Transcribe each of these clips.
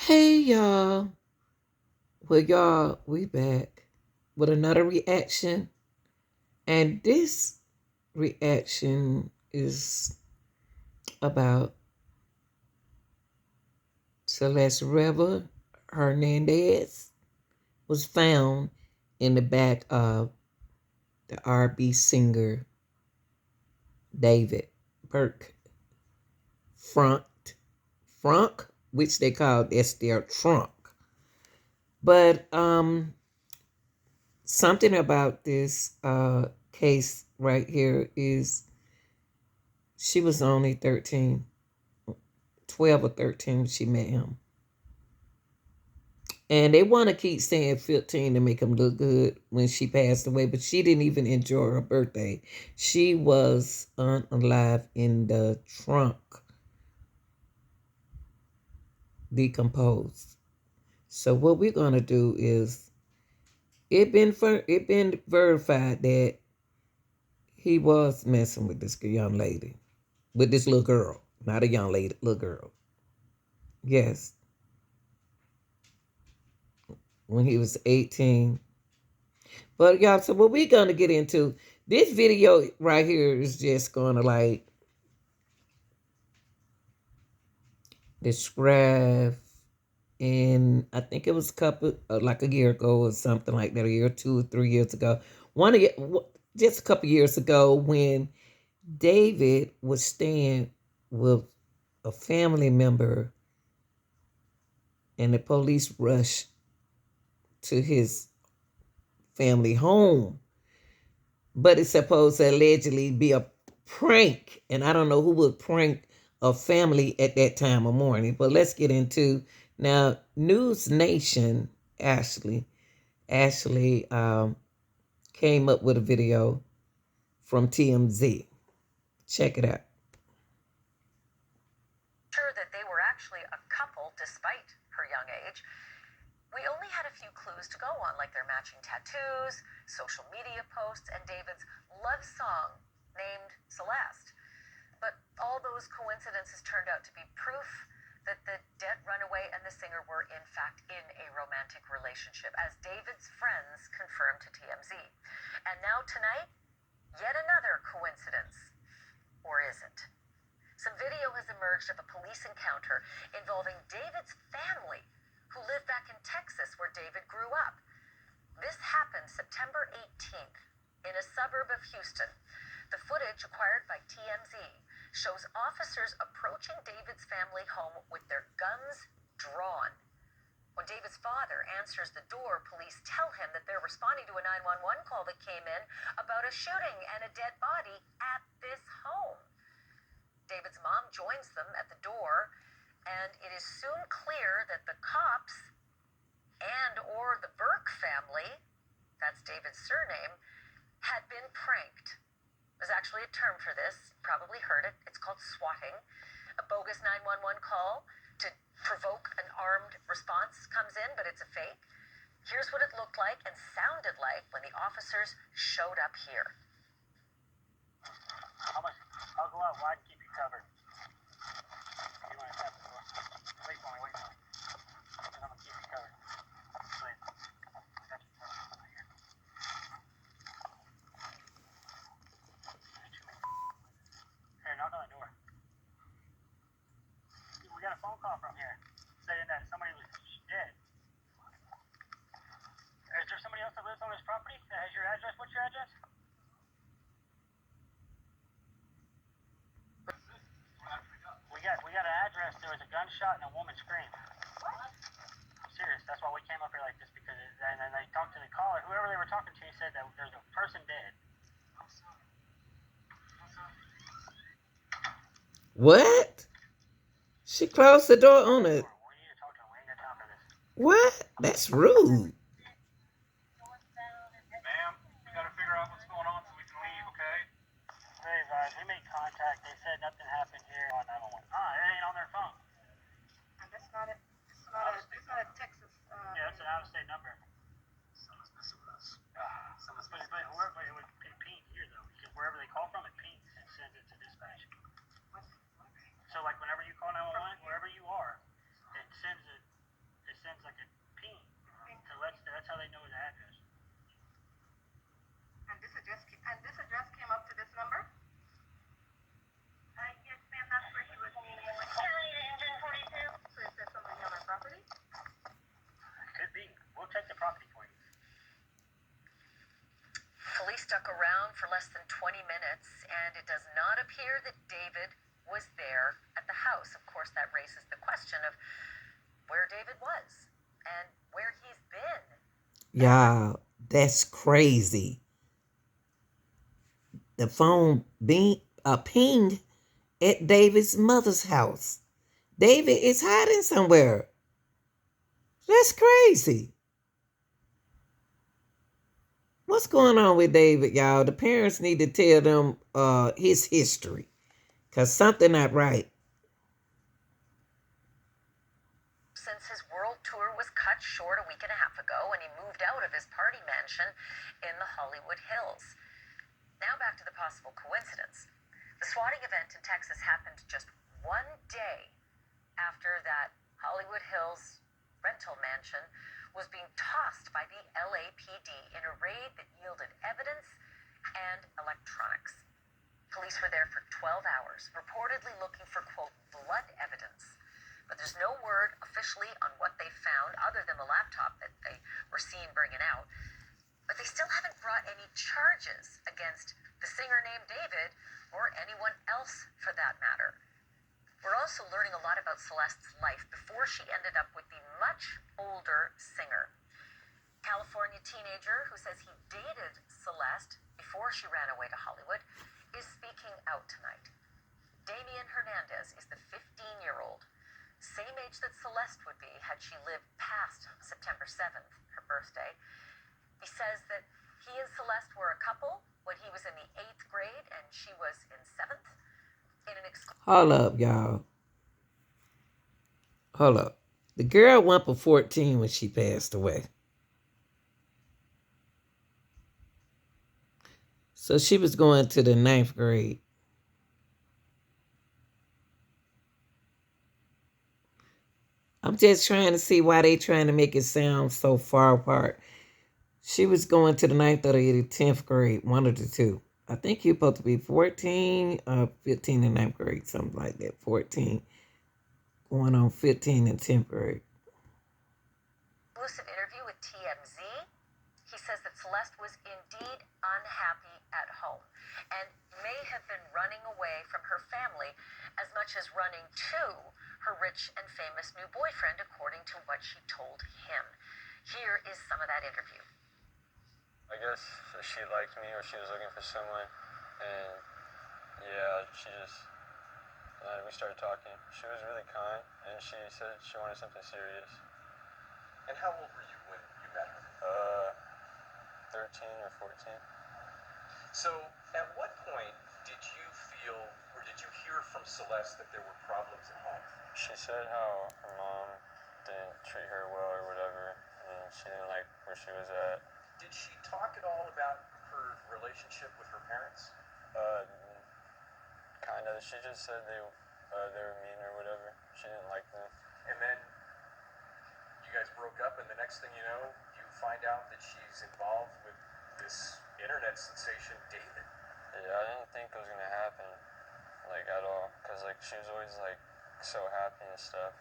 Hey y'all. Well, y'all, we back with another reaction. And this reaction is about Celeste Reva Hernandez was found in the back of the R&B singer David Burke frunk, which they call that's their trunk. But something about this case right here is she was only 13, 12 or 13 when she met him. And they want to keep saying 15 to make him look good when she passed away, but she didn't even enjoy her birthday. She was unalive in the trunk, decomposed. So what we're gonna do is it been verified that he was messing with this young lady, with this little girl, not a young lady, little girl. Yes, when he was 18. But y'all, so what we're gonna get into, this video right here is just gonna like describe, and I think it was a couple like a year ago or something like that, a year, 2 or 3 years ago. Just a couple years ago when David was staying with a family member and the police rushed to his family home. But it's supposed to allegedly be a prank. And I don't know who would prank a family at that time of morning. But let's get into now. News Nation Ashley came up with a video from TMZ. Check it out. Sure that they were actually a couple despite her young age. We only had a few clues to go on, like their matching tattoos, social media posts, and David's love song named Celeste. But all those coincidences turned out to be proof that the dead runaway and the singer were in fact in a romantic relationship, as David's friends confirmed to TMZ. And now tonight, yet another coincidence. Or is it? Some video has emerged of a police encounter involving David's family, who lived back in Texas where David grew up. This happened September 18th in a suburb of Houston. The footage acquired by TMZ shows officers approaching David's family home with their guns drawn. When David's father answers the door, police tell him that they're responding to a 911 call that came in about a shooting and a dead body at this home. David's mom joins them at the door, and it is soon clear that the cops and or the Burke family, that's David's surname, had been pranked. There's actually a term for this, you probably heard it. It's called swatting. A bogus 911 call to provoke an armed response comes in, but it's a fake. Here's what it looked like and sounded like when the officers showed up here. I'll go out wide and keep you covered. You want to tap the door? Wait for me. And I'm going to keep you covered. Please. I got you covered right here. Here, knock on the door. We got a phone call from here saying that somebody was dead. Is there somebody else that lives on this property that has your address? What's your address? We got an address. There was a gunshot and a woman screamed. I'm serious. That's why we came up here like this, because and then they talked to the caller. Whoever they were talking to said that there's a person dead. I'm sorry. What? She closed the door on it. We need to talk to him. We ain't got time for this. What? That's rude. Ma'am, we got to figure out what's going on so we can leave, okay? Hey, guys, we made contact. They said nothing happened here on 911. It ain't on their phone. And that's not a Texas. Yeah, it's an out-of-state number. Someone's messing with us. But it would ping here, though, because wherever they call from, it pings and sends it to dispatch. So, like, whenever you call 911, wherever you are, it sends it less than 20 minutes, and it does not appear that David was there at the house. Of course, that raises the question of where David was and where he's been. Y'all, that's crazy. The phone being a ping at David's mother's house. David is hiding somewhere. That's crazy. What's going on with David, y'all? The parents need to tell them his history. Because something not right. Since his world tour was cut short a week and a half ago when he moved out of his party mansion in the Hollywood Hills. Now back to the possible coincidence. The swatting event in Texas happened just one day after that Hollywood Hills rental mansion was being tossed by the LAPD in a raid that yielded evidence and electronics. Police were there for 12 hours, reportedly looking for, quote, blood evidence. But there's no word officially on what they found other than the laptop that they were seen bringing out. But they still haven't brought any charges against the singer named David or anyone else for that matter. We're also learning a lot about Celeste's life before she ended up with the much older singer. California teenager who says he dated Celeste before she ran away to Hollywood is speaking out tonight. Damian Hernandez is the 15-year-old, same age that Celeste would be had she lived past September 7th, her birthday. He says that he and Celeste were a couple when he was in the 8th grade and she was in 7th. Hold up, y'all. Hold up. The girl went for 14 when she passed away. So she was going to the 9th grade. I'm just trying to see why they trying to make it sound so far apart. She was going to the 9th or the 10th grade, one of the two. I think you're supposed to be 14, 15 in 9th grade, something like that. 14, going on 15 in 10th grade. Exclusive interview with TMZ. He says that Celeste was indeed unhappy at home and may have been running away from her family as much as running to her rich and famous new boyfriend, according to what she told him. Here is some of that interview. I guess she liked me or she was looking for someone, and yeah, we started talking. She was really kind, and she said she wanted something serious. And how old were you when you met her? 13 or 14. So, at what point did you feel, or did you hear from Celeste that there were problems at home? She said how her mom didn't treat her well or whatever, and she didn't like where she was at. Did she talk at all about her relationship with her parents? Kind of. She just said they were mean or whatever. She didn't like them. And then you guys broke up, and the next thing you know, you find out that she's involved with this internet sensation, David. Yeah, I didn't think it was gonna happen, like at all, cause like she was always like so happy and stuff.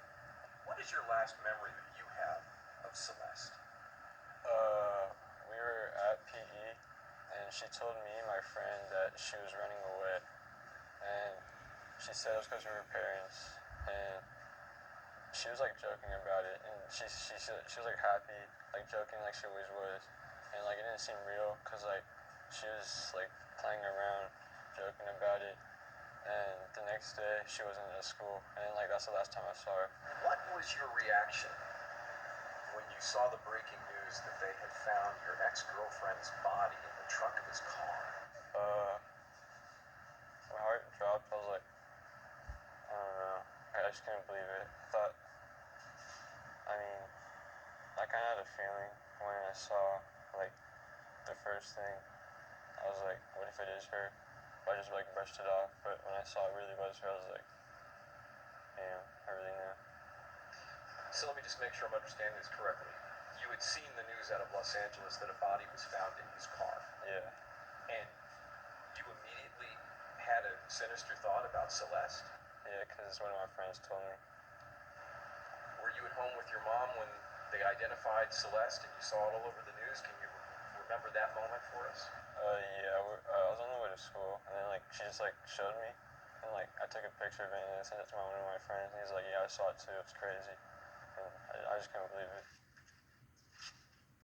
What is your last memory that you have of Celeste? We were at PE, and she told me and my friend that she was running away, and she said it was because of her parents, and she was like joking about it, and she was like happy, like joking like she always was, and like it didn't seem real, cause like she was like playing around, joking about it, and the next day she wasn't at school, and like that's the last time I saw her. What was your reaction when you saw the breaking news that they had found your ex-girlfriend's body in the trunk of his car? My heart dropped. I was like, I don't know. I just couldn't believe it. I kind of had a feeling when I saw like the first thing. I was like, what if it is her? I just like brushed it off. But when I saw it really was her, I was like, damn, I really knew. So let me just make sure I'm understanding this correctly. You had seen the news out of Los Angeles that a body was found in his car. Yeah. And you immediately had a sinister thought about Celeste? Yeah, because one of my friends told me. Were you at home with your mom when they identified Celeste and you saw it all over the news? Can you remember that moment for us? Yeah, I was on the way to school, and then like she just like showed me, and like I took a picture of it and I sent it to one of my friends, and he's like, yeah, I saw it too. It's crazy, and I just couldn't believe it.